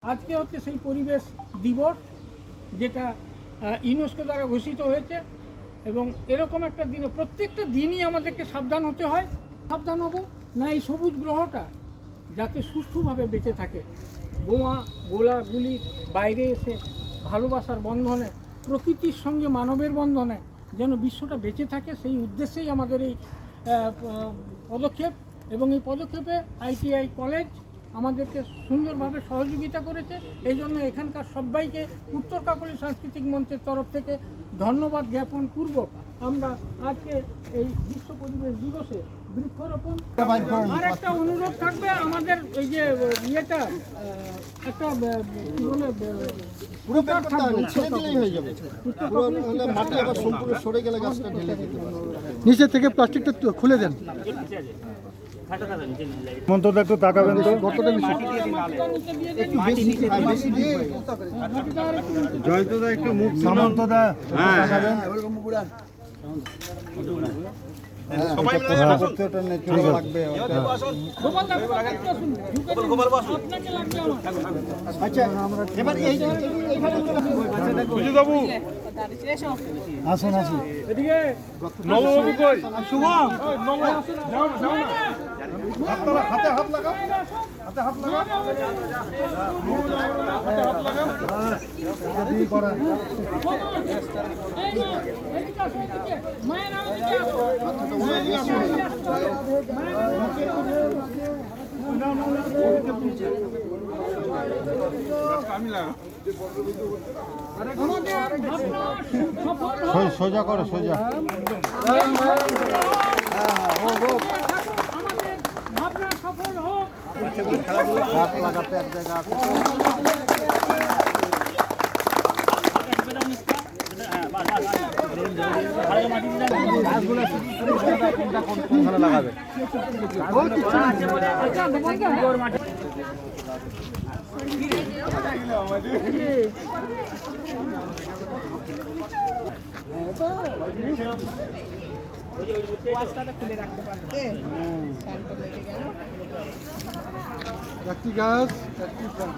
আজকে হচ্ছে সেই পরিবেশ দিবস যেটা ইউনেস্কো দ্বারা ঘোষিত হয়েছে এবং এরকম একটা দিনে প্রত্যেকটা দিনই আমাদেরকে সাবধান হতে হয়। সাবধান হব না এই সবুজ গ্রহটা যাতে সুষ্ঠুভাবে বেঁচে থাকে, বোমা গোলাগুলি বাইরে এসে ভালোবাসার বন্ধনে, প্রকৃতির সঙ্গে মানবের বন্ধনে যেন বিশ্বটা বেঁচে থাকে, সেই উদ্দেশ্যেই আমাদের এই পদক্ষেপ। এবং এই পদক্ষেপে ITI কলেজ আমাদেরকে সুন্দরভাবে সহযোগিতা করেছে। এই জন্য এখানকার সবাইকে উত্তর কাকলী সাংস্কৃতিক মঞ্চের তরফ থেকে ধন্যবাদ জ্ঞাপন পূর্বক আমরা আজকে এই বিশ্ব পরিবেশ দিবসে বৃক্ষরোপণ। আর একটা অনুরোধ থাকবে আমাদের এই যে ইয়েটা একটা কি বলে নিচে থেকে প্লাস্টিকটা খুলে দেন। মন্তদা একটু তাকাবেন তো, জয়ন্তদা একটু মুখ, সামন্তদা তাকাবেন। আসুন আসুন, এদিকে নববাবু কই? শুভম হাতে হাত লাগাও, হাতে হাত লাগাও, হাতে হাত লাগাও। সোজা করো, সোজা। ভাবনা সফল হোক। হাত লাগাতে এক জায়গা লাগাবে। একটি গাছ, একটি প্রাণ।